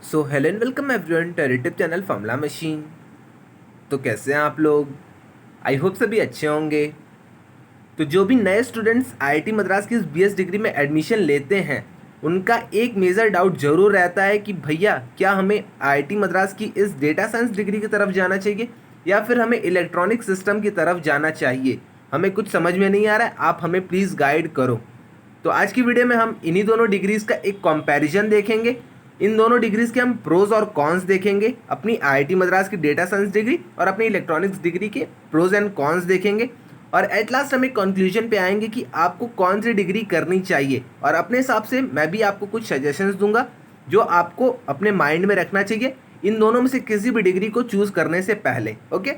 So hello and welcome everyone to YouTube channel formula machine. तो कैसे हैं आप लोग? आई होप सभी अच्छे होंगे। तो जो भी नए स्टूडेंट्स आईआईटी मद्रास की इस बीएस डिग्री में एडमिशन लेते हैं, उनका एक मेजर डाउट ज़रूर रहता है कि भैया क्या हमें आईआईटी मद्रास की इस डेटा साइंस डिग्री की तरफ जाना चाहिए या फिर हमें इलेक्ट्रॉनिक सिस्टम की तरफ जाना चाहिए। हमें कुछ समझ में नहीं आ रहा है, आप हमें प्लीज़ गाइड करो। तो आज की वीडियो में हम इन्हीं दोनों डिग्रीज़ का एक कंपैरिजन देखेंगे। इन दोनों डिग्रीज़ के हम प्रोज और कॉन्स देखेंगे, अपनी आईआईटी मद्रास की डेटा साइंस डिग्री और अपनी इलेक्ट्रॉनिक्स डिग्री के प्रोज एंड कॉन्स देखेंगे। और एट लास्ट हम एक कंक्लूजन पे आएंगे कि आपको कौन सी डिग्री करनी चाहिए। और अपने हिसाब से मैं भी आपको कुछ सजेशंस दूंगा जो आपको अपने माइंड में रखना चाहिए इन दोनों में से किसी भी डिग्री को चूज़ करने से पहले। ओके,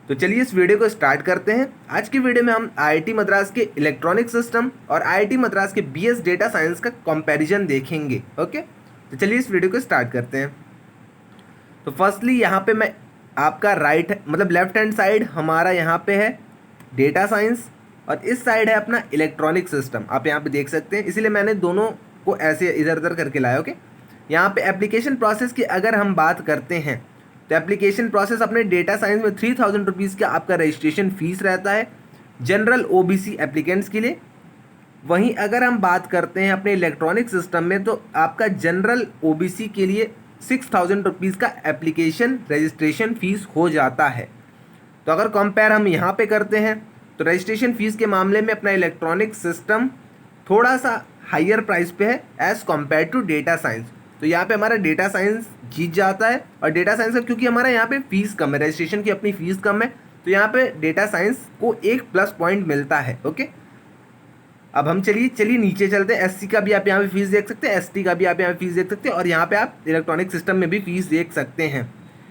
तो चलिए इस वीडियो को स्टार्ट करते हैं। आज की वीडियो में हम आईआईटी मद्रास के इलेक्ट्रॉनिक सिस्टम और आईआईटी मद्रास के बीएस डेटा साइंस का कंपैरिजन देखेंगे। ओके, तो चलिए इस वीडियो को स्टार्ट करते हैं। तो फर्स्टली यहाँ पे मैं आपका लेफ्ट हैंड साइड हमारा यहाँ पे है डेटा साइंस और इस साइड है अपना इलेक्ट्रॉनिक सिस्टम। आप यहाँ पे देख सकते हैं, इसीलिए मैंने दोनों को ऐसे इधर उधर करके लाया। ओके, यहाँ पे एप्लीकेशन प्रोसेस की अगर हम बात करते हैं तो एप्लीकेशन प्रोसेस अपने डेटा साइंस में 3000 रुपीज़ का आपका रजिस्ट्रेशन फीस रहता है जनरल ओबीसी एप्लीकेंट्स के लिए। वहीं अगर हम बात करते हैं अपने इलेक्ट्रॉनिक सिस्टम में तो आपका जनरल ओबीसी के लिए 6000 रुपीज़ का एप्लीकेशन रजिस्ट्रेशन फ़ीस हो जाता है। तो अगर कंपेयर हम यहाँ पे करते हैं तो रजिस्ट्रेशन फ़ीस के मामले में अपना इलेक्ट्रॉनिक सिस्टम थोड़ा सा हाइयर प्राइस पे है as compare to data science. तो यहाँ पे हमारा डेटा साइंस जीत जाता है। और डेटा साइंस का क्योंकि हमारा यहाँ पे फीस कम है, रजिस्ट्रेशन की अपनी फ़ीस कम है, तो यहाँ पे डेटा साइंस को एक प्लस पॉइंट मिलता है। ओके, अब हम चलिए नीचे चलते हैं। एससी का भी आप यहाँ पे फीस देख सकते हैं, एसटी का भी आप यहाँ पे फीस देख सकते हैं और यहाँ पे आप इलेक्ट्रॉनिक सिस्टम में भी फीस देख सकते हैं।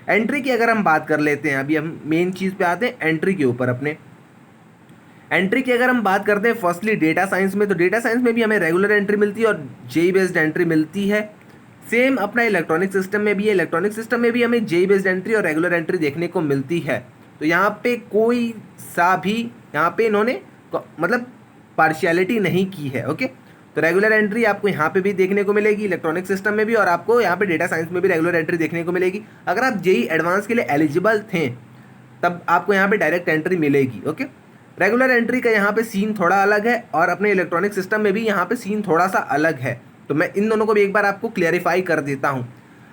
एंट्री की अगर हम बात कर लेते हैं, अभी हम मेन चीज़ पे आते हैं एंट्री के ऊपर। अपने एंट्री की अगर हम बात करते हैं फर्स्टली डेटा साइंस में, तो डेटा साइंस में भी हमें रेगुलर एंट्री मिलती है और जेई बेस्ड एंट्री मिलती है। सेम अपना इलेक्ट्रॉनिक सिस्टम में भी है, इलेक्ट्रॉनिक सिस्टम में भी हमें जेई बेस्ड एंट्री और रेगुलर एंट्री देखने को मिलती है। तो यहाँ पे कोई सा भी यहाँ पे इन्होंने मतलब पार्शियलिटी नहीं की है। ओके, तो रेगुलर एंट्री आपको यहाँ पे भी देखने को मिलेगी इलेक्ट्रॉनिक सिस्टम में भी, और आपको यहाँ पे डेटा साइंस में भी रेगुलर एंट्री देखने को मिलेगी। अगर आप जेई एडवांस के लिए एलिजिबल थे तब आपको यहाँ पे डायरेक्ट एंट्री मिलेगी। ओके, रेगुलर एंट्री का यहाँ पे सीन थोड़ा अलग है और अपने इलेक्ट्रॉनिक सिस्टम में भी यहाँ पे सीन थोड़ा सा अलग है। तो मैं इन दोनों को भी एक बार आपको क्लियरिफाई कर देता हूँ।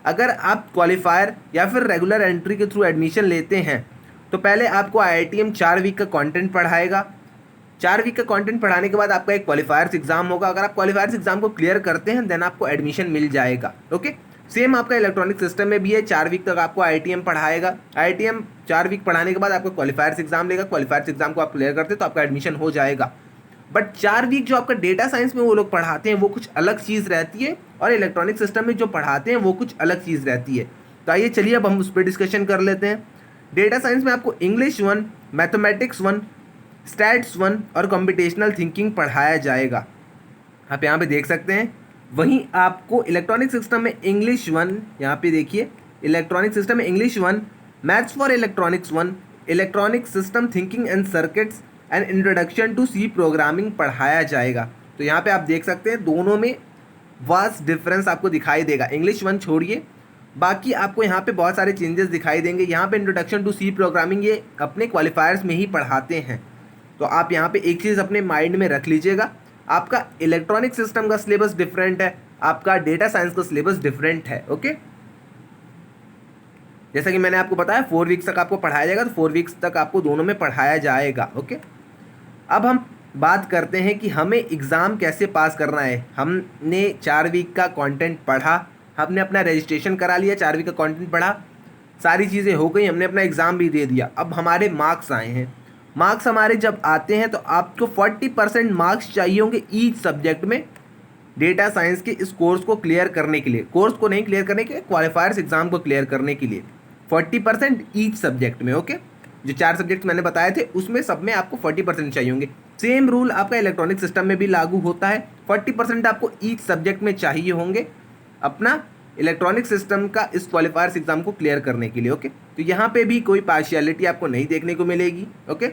अगर आप क्वालिफायर या फिर रेगुलर एंट्री के थ्रू एडमिशन लेते हैं तो पहले आपको आईआईटीएम 4 वीक का कंटेंट पढ़ाएगा। 4 वीक का कंटेंट पढ़ाने के बाद आपका एक क्वालिफायर्स एग्जाम होगा। अगर आप क्वालिफायर्स एग्जाम को क्लियर करते हैं देन आपको एडमिशन मिल जाएगा। ओके, सेम आपका इलेक्ट्रॉनिक सिस्टम में भी है, 4 वीक तक आपको आईआईटीएम पढ़ाएगा। आईआईटीएम 4 वीक पढ़ाने के बाद आपको क्वालिफायर्स एग्जाम लेगा। क्वालिफायर्स एग्जाम को आप क्लियर करते हैं तो आपका एडमिशन हो जाएगा। बट 4 वीक जो आपका डेटा साइंस में वो लोग पढ़ाते हैं वो कुछ अलग चीज़ रहती है और इलेक्ट्रॉनिक सिस्टम में जो पढ़ाते हैं वो कुछ अलग चीज़ रहती है। तो आइए चलिए अब हम उस पर डिस्कशन कर लेते हैं। डेटा साइंस में आपको इंग्लिश 1, मैथमेटिक्स 1, स्टैट्स 1 और कंप्यूटेशनल थिंकिंग पढ़ाया जाएगा। आप यहाँ पे देख सकते हैं। वहीं आपको इलेक्ट्रॉनिक सिस्टम में इंग्लिश 1, यहाँ पे देखिए इलेक्ट्रॉनिक सिस्टम में English 1, maths for electronics 1, electronic system thinking and circuits and introduction to C programming पढ़ाया जाएगा। तो यहाँ पे आप देख सकते हैं दोनों में वास्ट डिफरेंस आपको दिखाई देगा। इंग्लिश 1 छोड़िए, बाकी आपको यहाँ पे बहुत सारे चेंजेस दिखाई देंगे। यहाँ पे इंट्रोडक्शन टू सी प्रोग्रामिंग ये अपने क्वालिफायर्स में ही पढ़ाते हैं। तो आप यहाँ पे एक चीज़ अपने माइंड में रख लीजिएगा, आपका इलेक्ट्रॉनिक सिस्टम का सिलेबस डिफरेंट है, आपका डेटा साइंस का सिलेबस डिफरेंट है। ओके, जैसा कि मैंने आपको बताया 4 वीक्स तक आपको पढ़ाया जाएगा, तो 4 वीक्स तक आपको दोनों में पढ़ाया जाएगा। ओके, अब हम बात करते हैं कि हमें एग्ज़ाम कैसे पास करना है। हमने 4 वीक का कंटेंट पढ़ा, हमने अपना रजिस्ट्रेशन करा लिया, 4 वीक का कंटेंट पढ़ा, सारी चीज़ें हो गई, हमने अपना एग्ज़ाम भी दे दिया। अब हमारे मार्क्स आए हैं। मार्क्स हमारे जब आते हैं तो आपको 40% मार्क्स चाहिए होंगे ईच सब्जेक्ट में डेटा साइंस के इस कोर्स को क्लियर करने के लिए। कोर्स को नहीं क्लियर करने के लिए, क्वालिफायर्स एग्जाम को क्लियर करने के लिए 40% ईच सब्जेक्ट में। ओके, जो 4 सब्जेक्ट मैंने बताए थे उसमें सब में आपको 40% चाहिए होंगे। सेम रूल आपका इलेक्ट्रॉनिक सिस्टम में भी लागू होता है, 40% आपको ईच सब्जेक्ट में चाहिए होंगे अपना इलेक्ट्रॉनिक सिस्टम का इस क्वालिफायर्स एग्जाम को क्लियर करने के लिए। ओके, तो यहाँ पे भी कोई पार्शियलिटी आपको नहीं देखने को मिलेगी। ओके,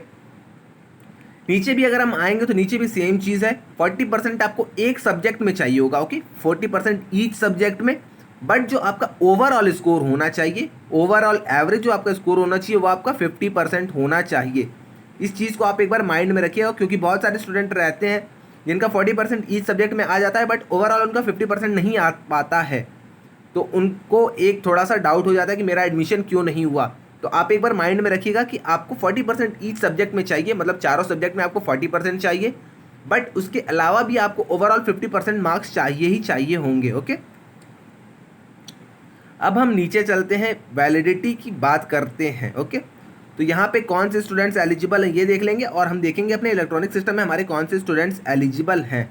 नीचे भी अगर हम आएंगे तो नीचे भी सेम चीज़ है, 40% आपको एक सब्जेक्ट में चाहिए होगा। ओके, 40% ईच सब्जेक्ट में बट जो आपका ओवरऑल स्कोर होना चाहिए, ओवरऑल एवरेज जो आपका स्कोर होना चाहिए वो आपका 50% होना चाहिए। इस चीज़ को आप एक बार माइंड में रखिएगा, क्योंकि बहुत सारे स्टूडेंट रहते हैं जिनका 40% ईच सब्जेक्ट में आ जाता है बट ओवरऑल उनका 50% नहीं आ पाता है, तो उनको एक थोड़ा सा डाउट हो जाता है कि मेरा एडमिशन क्यों नहीं हुआ। तो आप एक बार माइंड में रखिएगा कि आपको 40% ईच सब्जेक्ट में चाहिए, मतलब चारों सब्जेक्ट में आपको 40% चाहिए, बट उसके अलावा भी आपको ओवरऑल 50% मार्क्स चाहिए ही चाहिए होंगे। ओके, अब हम नीचे चलते हैं, वैलिडिटी की बात करते हैं। ओके, तो यहाँ पे कौन से स्टूडेंट्स एलिजिबल हैं ये देख लेंगे, और हम देखेंगे अपने इलेक्ट्रॉनिक सिस्टम में हमारे कौन से स्टूडेंट्स एलिजिबल हैं।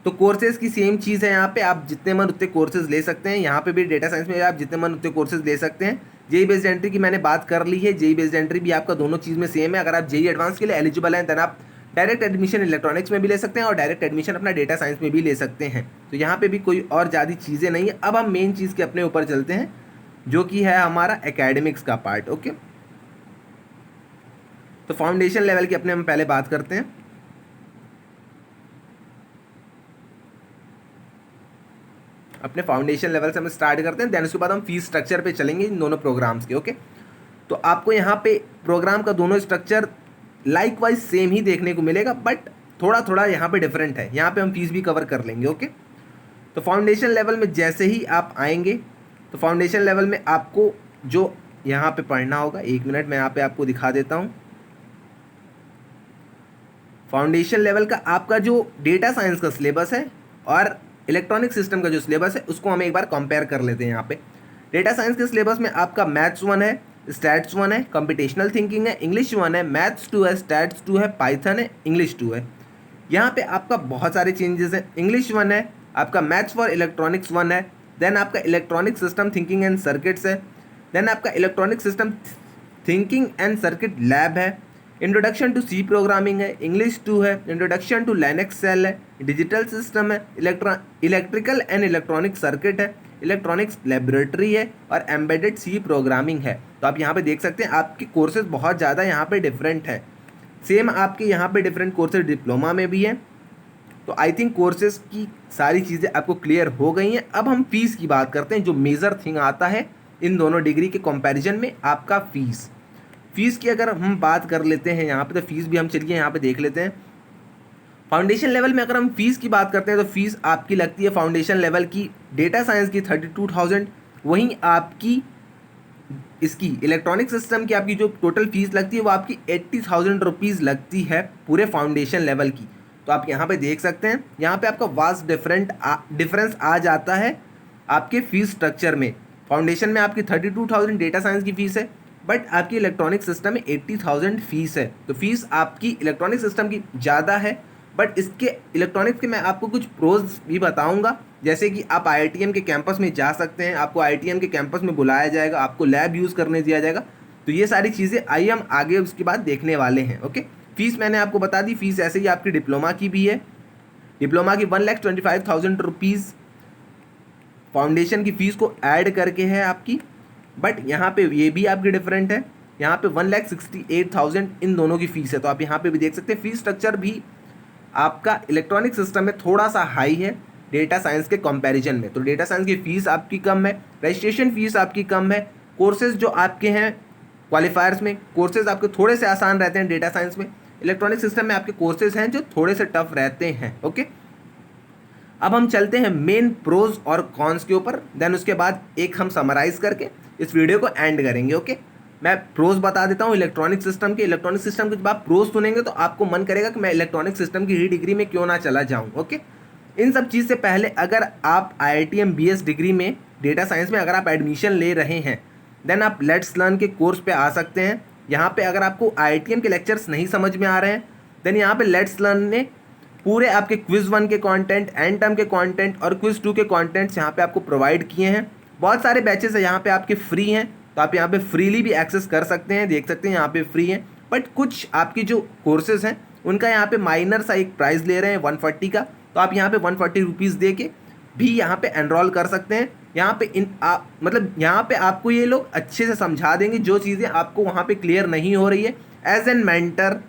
तो कोर्सेज की सेम चीज़ है, यहाँ पे आप जितने मन उतने कोर्सेज ले सकते हैं। यहाँ पे भी डेटा साइंस में आप जितने मन उतने कोर्सेज ले सकते हैं। जेई बेस्ड एंट्री की मैंने बात कर ली है, जेई बेस्ड एंट्री भी आपका दोनों चीज़ में सेम है। अगर आप जेई एडवांस के लिए एलिजिबल हैं देन आप डायरेक्ट एडमिशन इलेक्ट्रॉनिक्स में भी ले सकते हैं और डायरेक्ट एडमिशन अपना डेटा साइंस में भी ले सकते हैं। तो यहाँ पे भी कोई और ज़्यादा चीज़ें नहीं है। अब हम मेन चीज़ के अपने ऊपर चलते हैं, जो कि है हमारा एकेडमिक्स का पार्ट। ओके, तो फाउंडेशन लेवल की अपने हम पहले बात करते हैं। अपने फाउंडेशन लेवल से हम स्टार्ट करते हैं, देन उसके बाद हम फीस स्ट्रक्चर पे चलेंगे इन दोनों प्रोग्राम्स के। ओके, तो आपको यहाँ पे प्रोग्राम का दोनों स्ट्रक्चर लाइक वाइज सेम ही देखने को मिलेगा, बट थोड़ा थोड़ा यहाँ पे डिफरेंट है। यहाँ पे हम फीस भी कवर कर लेंगे। ओके, तो फाउंडेशन लेवल में जैसे ही आप आएंगे तो फाउंडेशन लेवल में आपको जो यहाँ पे पढ़ना होगा, 1 मिनट मैं यहाँ पे आपको दिखा देता हूँ। फाउंडेशन लेवल का आपका जो डेटा साइंस का सिलेबस है और इलेक्ट्रॉनिक सिस्टम का जो सिलेबस है उसको हम एक बार कंपेयर कर लेते हैं। यहाँ पे डेटा साइंस के सिलेबस में आपका मैथ्स 1 है, स्टैट्स 1 है, कंप्यूटेशनल थिंकिंग है, इंग्लिश 1 है, मैथ्स 2 है, स्टैट्स 2 है, पाइथन है, इंग्लिश 2 है। यहाँ पे आपका बहुत सारे चेंजेस हैं। इंग्लिश 1 है, आपका मैथ्स फॉर इलेक्ट्रॉनिक्स 1 है, देन आपका electronic system thinking and circuits है, देन आपका electronic system thinking and circuit lab है, इंट्रोडक्शन टू सी प्रोग्रामिंग है, इंग्लिश 2 है, इंट्रोडक्शन टू लिनक्स सेल है, डिजिटल सिस्टम है, इलेक्ट्रिकल एंड इलेक्ट्रॉनिक सर्किट है, इलेक्ट्रॉनिक्स लेबोरेटरी है और एम्बेडेड सी प्रोग्रामिंग है। तो आप यहाँ पे देख सकते हैं आपके कोर्सेज बहुत ज़्यादा यहाँ पे डिफरेंट है। सेम आपके यहाँ पे डिफरेंट कोर्सेज डिप्लोमा में भी हैं। तो आई थिंक कोर्सेज की सारी चीज़ें आपको क्लियर हो गई हैं। अब हम फीस की बात करते हैं, जो मेजर थिंग आता है इन दोनों डिग्री के कंपैरिजन में, आपका फीस की अगर हम बात कर लेते हैं यहाँ पे, तो फीस भी हम चलिए यहाँ पे देख लेते हैं। फाउंडेशन लेवल में अगर हम फीस की बात करते हैं तो फीस आपकी लगती है फाउंडेशन लेवल की डेटा साइंस की 32,000, वहीं आपकी इसकी इलेक्ट्रॉनिक सिस्टम की आपकी जो टोटल फीस लगती है वो आपकी 80,000 रुपीज़ लगती है पूरे फाउंडेशन लेवल की। तो आप यहाँ पे देख सकते हैं, यहाँ पे आपका वास्ट डिफरेंस आ जाता है आपके फीस स्ट्रक्चर में। फाउंडेशन में आपकी 32,000 डेटा साइंस की फीस है, बट आपकी इलेक्ट्रॉनिक सिस्टम में 80,000 फीस है। तो फीस आपकी इलेक्ट्रॉनिक सिस्टम की ज़्यादा है, बट इसके इलेक्ट्रॉनिक्स के मैं आपको कुछ प्रोज भी बताऊंगा, जैसे कि आप आईआईटीएम के कैंपस में जा सकते हैं, आपको आईआईटीएम के कैंपस में बुलाया जाएगा, आपको लैब यूज़ करने दिया जाएगा। तो ये सारी चीज़ें आइए हम आगे उसके बाद देखने वाले हैं। ओके, फीस मैंने आपको बता दी। फीस ऐसे ही आपकी डिप्लोमा की भी है, डिप्लोमा की 1,25,000 रुपीज़ फाउंडेशन की फ़ीस को ऐड करके है आपकी, बट यहाँ पे ये भी आपकी डिफरेंट है। यहाँ पे 1,68,000 इन दोनों की फ़ीस है। तो आप यहाँ पे भी देख सकते हैं फीस स्ट्रक्चर भी आपका इलेक्ट्रॉनिक सिस्टम में थोड़ा सा हाई है डेटा साइंस के कंपैरिजन में। तो डेटा साइंस की फ़ीस आपकी कम है, रजिस्ट्रेशन फ़ीस आपकी कम है, कोर्सेज जो आपके हैं क्वालिफायर्स में कोर्सेज आपके थोड़े से आसान रहते हैं डेटा साइंस में, इलेक्ट्रॉनिक सिस्टम में आपके कोर्सेज हैं जो थोड़े से टफ रहते हैं। ओके, अब हम चलते हैं मेन प्रोज और कॉन्स के ऊपर, देन उसके बाद एक हम समराइज करके इस वीडियो को एंड करेंगे। ओके, मैं प्रोज बता देता हूँ इलेक्ट्रॉनिक सिस्टम के जब आप प्रोज सुनेंगे तो आपको मन करेगा कि मैं इलेक्ट्रॉनिक सिस्टम की ही डिग्री में क्यों ना चला जाऊँ। ओके, इन सब चीज़ से पहले अगर आप IITM BS डिग्री में डेटा साइंस में अगर आप एडमिशन ले रहे हैं देन आप लेट्स लर्न के कोर्स पे आ सकते हैं। यहाँ पे अगर आपको IITM के लेक्चर्स नहीं समझ में आ रहे हैं देन यहाँ पे लेट्स लर्न ने पूरे आपके क्विज़ 1 के कंटेंट, एंड टर्म के कंटेंट और क्विज़ 2 के कंटेंट्स यहाँ पे आपको प्रोवाइड किए हैं। बहुत सारे बैचेस है यहाँ पे आपके फ्री हैं, तो आप यहाँ पे फ्रीली भी एक्सेस कर सकते हैं, देख सकते हैं यहाँ पे फ्री है। बट कुछ आपकी जो कोर्सेज हैं उनका यहाँ पे माइनर सा एक प्राइस ले रहे हैं 140 का, तो आप यहाँ पे 140 रुपीज़ दे के भी यहाँ पे एनरोल कर सकते हैं। यहाँ पे मतलब यहाँ पे आपको ये लोग अच्छे से समझा देंगे जो चीज़ें आपको वहाँ पे क्लियर नहीं हो रही है। As an mentor,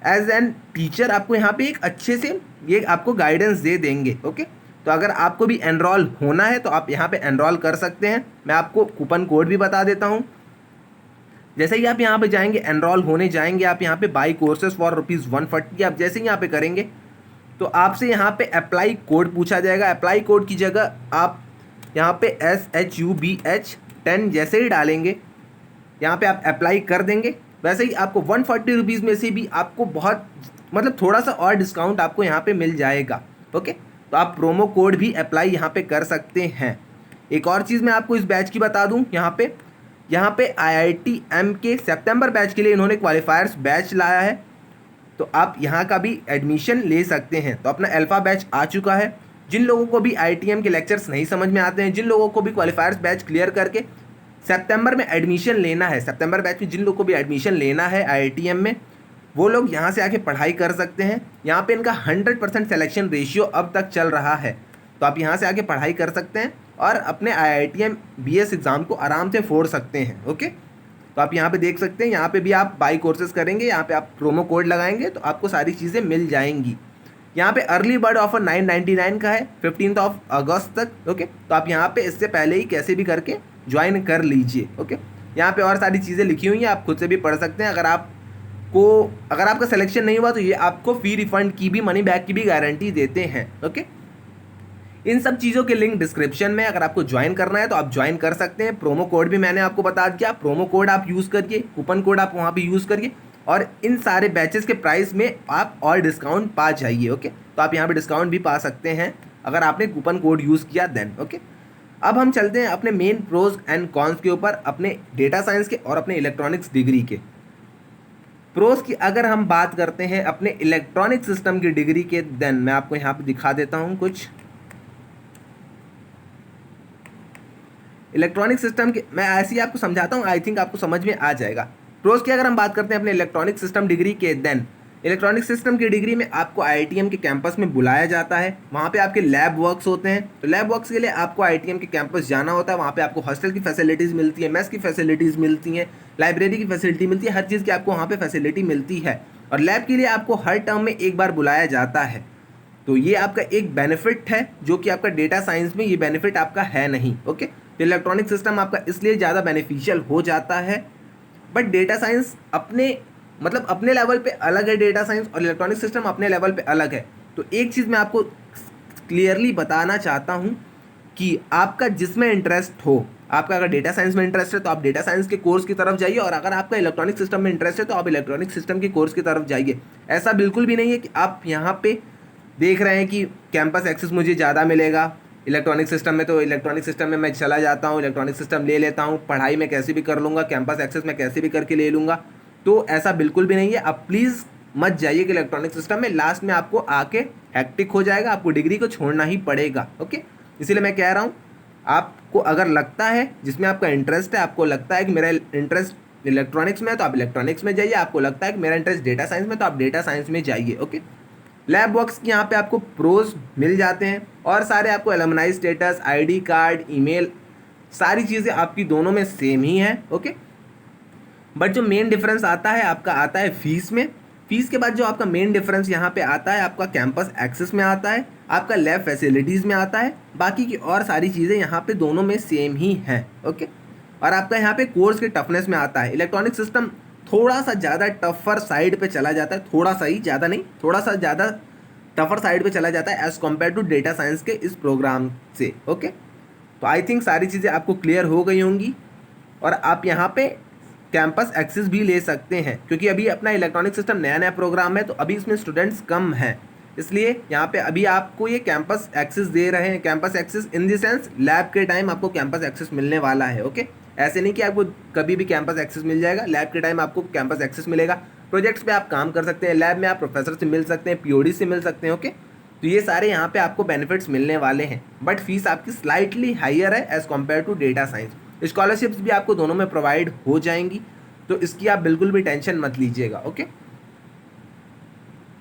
as an teacher आपको यहाँ पे एक अच्छे से ये आपको गाइडेंस दे देंगे। ओके, तो अगर आपको भी एनरोल होना है तो आप यहाँ पे एनरोल कर सकते हैं। मैं आपको कूपन कोड भी बता देता हूँ। जैसे ही आप यहाँ पे जाएंगे, एनरोल होने जाएंगे, आप यहाँ पे बाई कोर्सेज फॉर ₹140, आप जैसे ही यहाँ पे करेंगे तो आपसे यहाँ पे अप्लाई कोड पूछा जाएगा। अप्लाई कोड की जगह आप यहाँ पे SHUBH10 जैसे ही डालेंगे, यहाँ पे आप अप्लाई कर देंगे, वैसे ही आपको ₹140 में से भी आपको बहुत मतलब थोड़ा सा और डिस्काउंट आपको यहाँ पे मिल जाएगा। ओके, तो आप प्रोमो कोड भी अप्लाई यहाँ पे कर सकते हैं। एक और चीज़ मैं आपको इस बैच की बता दूँ, यहाँ पे IITM के सितंबर बैच के लिए इन्होंने क्वालिफायर्स बैच लाया है, तो आप यहाँ का भी एडमिशन ले सकते हैं। तो अपना अल्फ़ा बैच आ चुका है। जिन लोगों को भी IITM के लेक्चर्स नहीं समझ में आते हैं, जिन लोगों को भी क्वालिफायर्स बैच क्लियर करके सितंबर में एडमिशन लेना है, सितंबर बैच में जिन लोगों को भी एडमिशन लेना है IITM में, वो लोग यहाँ से आके पढ़ाई कर सकते हैं। यहाँ पे इनका 100% सिलेक्शन रेशियो अब तक चल रहा है, तो आप यहाँ से आके पढ़ाई कर सकते हैं और अपने IITM BS एग्ज़ाम को आराम से फोड़ सकते हैं। ओके, तो आप यहाँ पे देख सकते हैं, यहाँ पे भी आप बाई कोर्सेज करेंगे, यहाँ पे आप प्रोमो कोड लगाएंगे तो आपको सारी चीज़ें मिल जाएंगी। यहाँ पे अर्ली बर्ड ऑफर 999 का है 15 अगस्त तक। ओके, तो आप यहाँ पे इससे पहले ही कैसे भी करके ज्वाइन कर लीजिए। ओके, यहाँ पे और सारी चीज़ें लिखी हुई हैं, आप खुद से भी पढ़ सकते हैं। अगर आपका सिलेक्शन नहीं हुआ तो ये आपको फी रिफंड की भी, मनी बैक की भी गारंटी देते हैं। ओके, इन सब चीज़ों के लिंक डिस्क्रिप्शन में, अगर आपको ज्वाइन करना है तो आप ज्वाइन कर सकते हैं। प्रोमो कोड भी मैंने आपको बता दिया, प्रोमो कोड आप यूज़ करिए, कूपन कोड आप वहाँ पे यूज़ करिए और इन सारे बैचेस के प्राइस में आप और डिस्काउंट पा जाइए। ओके, तो आप यहाँ पे डिस्काउंट भी पा सकते हैं अगर आपने कूपन कोड यूज़ किया देन। ओके, अब हम चलते हैं अपने मेन प्रोज एंड कॉन्स के ऊपर, अपने डेटा साइंस के और अपने इलेक्ट्रॉनिक्स डिग्री के। प्रोज की अगर हम बात करते हैं अपने इलेक्ट्रॉनिक सिस्टम की डिग्री के, देन मैं आपको यहाँ पे दिखा देता हूँ कुछ इलेक्ट्रॉनिक सिस्टम के, मैं ऐसे ही आपको समझाता हूँ, आई थिंक आपको समझ में आ जाएगा। प्रोज की अगर हम बात करते हैं अपने इलेक्ट्रॉनिक सिस्टम डिग्री के, देन इलेक्ट्रॉनिक सिस्टम की डिग्री में आपको IITM के कैंपस में बुलाया जाता है। वहाँ पे आपके लैब वर्क्स होते हैं, तो लैब वर्क्स के लिए आपको IITM के कैंपस जाना होता है। वहाँ पे आपको हॉस्टल की फैसिलिटीज़ मिलती है, मेस की फैसिलिटीज़ मिलती हैं, लाइब्रेरी की फैसिलिटी मिलती है, हर चीज़ की आपको वहाँ पे फैसिलिटी मिलती है। और लैब के लिए आपको हर टर्म में एक बार बुलाया जाता है। तो ये आपका एक बेनिफिट है, जो कि आपका डेटा साइंस में ये बेनिफिट आपका है नहीं। ओके, तो इलेक्ट्रॉनिक सिस्टम आपका इसलिए ज़्यादा बेनिफिशियल हो जाता है। बट डेटा साइंस अपने लेवल पे अलग है, डेटा साइंस और इलेक्ट्रॉनिक सिस्टम अपने लेवल पे अलग है। तो एक चीज़ मैं आपको क्लियरली बताना चाहता हूँ कि आपका जिसमें इंटरेस्ट हो, आपका अगर डेटा साइंस में इंटरेस्ट है तो आप डेटा साइंस के कोर्स की तरफ जाइए, और अगर आपका इलेक्ट्रॉनिक सिस्टम में इंटरेस्ट है तो आप इलेक्ट्रॉनिक सिस्टम के कोर्स की तरफ जाइए। ऐसा बिल्कुल भी नहीं है कि आप यहाँ पे देख रहे हैं कि कैंपस एक्सेस मुझे ज़्यादा मिलेगा इलेक्ट्रॉनिक सिस्टम में, तो इलेक्ट्रॉनिक सिस्टम में मैं चला जाता हूँ, इलेक्ट्रॉनिक सिस्टम ले लेता हूँ, पढ़ाई मैं कैसे भी कर लूँगा, कैंपस एक्सेस मैं कैसे भी करके ले लूँगा। तो ऐसा बिल्कुल भी नहीं है। आप प्लीज़ मत जाइए कि इलेक्ट्रॉनिक सिस्टम में लास्ट में आपको आके हैक्टिक हो जाएगा, आपको डिग्री को छोड़ना ही पड़ेगा। ओके, इसीलिए मैं कह रहा हूँ, आपको अगर लगता है जिसमें आपका इंटरेस्ट है, आपको लगता है कि मेरा इंटरेस्ट इलेक्ट्रॉनिक्स में है तो आप इलेक्ट्रॉनिक्स में जाइए, आपको लगता है कि मेरा इंटरेस्ट डेटा साइंस में तो आप डेटा साइंस में जाइए। ओके, लैब वर्क्स की यहाँ पे आपको प्रोज मिल जाते हैं और सारे आपको alumni status, ID card, email, सारी चीज़ें आपकी दोनों में सेम ही है। ओके, बट जो मेन डिफरेंस आता है आपका आता है फीस में। फीस के बाद जो आपका मेन डिफरेंस यहाँ पे आता है आपका कैंपस एक्सेस में आता है, आपका लैब फैसिलिटीज़ में आता है, बाकी की और सारी चीज़ें यहाँ पे दोनों में सेम ही हैं। ओके, और आपका यहाँ पे कोर्स के टफनेस में आता है, इलेक्ट्रॉनिक सिस्टम थोड़ा सा ज़्यादा टफर साइड पे चला जाता है, थोड़ा सा ही, ज़्यादा नहीं, थोड़ा सा ज़्यादा टफर साइड पे चला जाता है as compare to data science के इस प्रोग्राम से। ओके, तो आई थिंक सारी चीज़ें आपको क्लियर हो गई होंगी और आप यहाँ पे कैंपस एक्सेस भी ले सकते हैं, क्योंकि अभी अपना इलेक्ट्रॉनिक सिस्टम नया नया प्रोग्राम है तो अभी इसमें स्टूडेंट्स कम हैं, इसलिए यहाँ पे अभी आपको ये कैंपस एक्सेस दे रहे हैं। Campus access in the sense lab के टाइम आपको कैंपस एक्सेस मिलने वाला है। ओके, ऐसे नहीं कि आपको कभी भी कैंपस एक्सेस मिल जाएगा, लैब के टाइम आपको कैंपस एक्सेस मिलेगा। प्रोजेक्ट्स पे आप काम कर सकते हैं, लैब में आप प्रोफेसर से मिल सकते हैं, POD से मिल सकते हैं। ओके, तो ये सारे यहाँ पे आपको बेनिफिट्स मिलने वाले हैं, बट फीस आपकी स्लाइटली हाइयर है as compare to data science. Scholarships भी आपको दोनों में प्रोवाइड हो जाएंगी, तो इसकी आप बिल्कुल भी टेंशन मत लीजिएगा। ओके,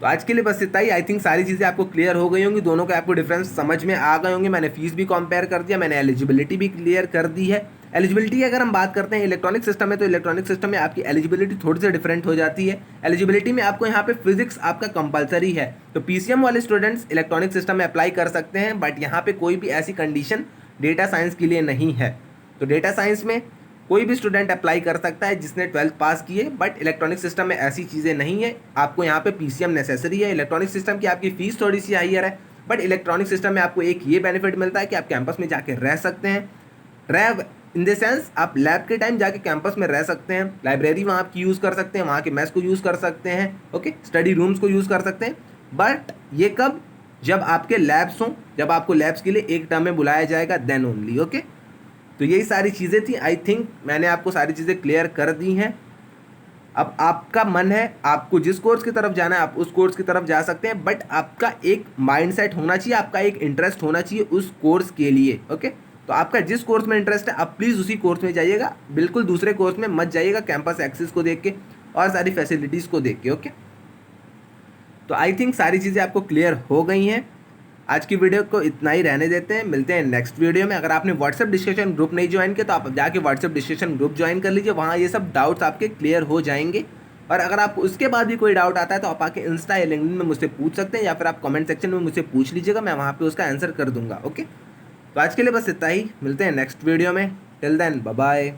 तो आज के लिए बस इतना ही। आई थिंक सारी चीज़ें आपको क्लियर हो गई होंगी, दोनों के आपको डिफरेंस समझ में आ गए होंगे। मैंने फीस भी कंपेयर कर दिया, मैंने एलिजिबिलिटी भी क्लियर कर दी है। एलिजिबिलिटी की अगर हम बात करते हैं, इलेक्ट्रॉनिक सिस्टम है तो इलेक्ट्रॉनिक सिस्टम में आपकी एलिजिबिलिटी थोड़ी सी डिफरेंट हो जाती है। एलिजिबिलिटी में आपको यहाँ पे फिजिक्स आपका कंपलसरी है, तो पीसीएम वाले स्टूडेंट्स इलेक्ट्रॉनिक सिस्टम में अप्लाई कर सकते हैं, बट यहाँ पे कोई भी ऐसी कंडीशन डेटा साइंस के लिए नहीं है। तो डेटा साइंस में कोई भी स्टूडेंट अप्लाई कर सकता है जिसने 12th पास की है, बट इलेक्ट्रॉनिक सिस्टम में ऐसी चीज़ें नहीं है। आपको यहाँ पे पीसीएम नेसेसरी है। इलेक्ट्रॉनिक सिस्टम की आपकी फीस थोड़ी सी हाइयर है, बट इलेक्ट्रॉनिक सिस्टम में आपको एक ये बेनिफिट मिलता है कि आप कैंपस में जाके रह सकते हैं। रह इन द सेंस आप लैब के टाइम जाके कैंपस में रह सकते हैं, लाइब्रेरी वहाँ आपकी यूज़ कर सकते हैं, वहाँ के मेस को यूज़ कर सकते हैं, ओके, स्टडी रूम्स को यूज़ कर सकते हैं। बट ये कब? जब आपके लैब्स हों, जब आपको लैब्स के लिए एक टर्म में बुलाया जाएगा, देन ओनली। ओके, तो यही सारी चीज़ें थी। आई थिंक मैंने आपको सारी चीज़ें क्लियर कर दी हैं। अब आपका मन है, आपको जिस कोर्स की तरफ जाना है आप उस कोर्स की तरफ जा सकते हैं, बट आपका एक माइंडसेट होना चाहिए, आपका एक इंटरेस्ट होना चाहिए उस कोर्स के लिए। ओके, तो आपका जिस कोर्स में इंटरेस्ट है आप प्लीज़ उसी कोर्स में जाइएगा, बिल्कुल दूसरे कोर्स में मत जाइएगा कैंपस एक्सेस को देख के और सारी फैसिलिटीज़ को देख के। ओके, तो आई थिंक सारी चीज़ें आपको क्लियर हो गई हैं। आज की वीडियो को इतना ही रहने देते हैं, मिलते हैं नेक्स्ट वीडियो में। अगर आपने व्हाट्सएप डिस्कशन ग्रुप नहीं ज्वाइन किया तो आप जाके व्हाट्सएप डिस्कशन ग्रुप ज्वाइन कर लीजिए, वहाँ ये सब डाउट्स आपके क्लियर हो जाएंगे। और अगर आपको उसके बाद भी कोई डाउट आता है तो आप आके इंस्टा या लिंक्डइन में मुझसे पूछ सकते हैं, या फिर आप कमेंट सेक्शन में मुझसे पूछ लीजिएगा, मैं वहाँ पर उसका आंसर कर दूंगा। ओके, तो आज के लिए बस इतना ही, मिलते हैं नेक्स्ट वीडियो में। Till then bye bye.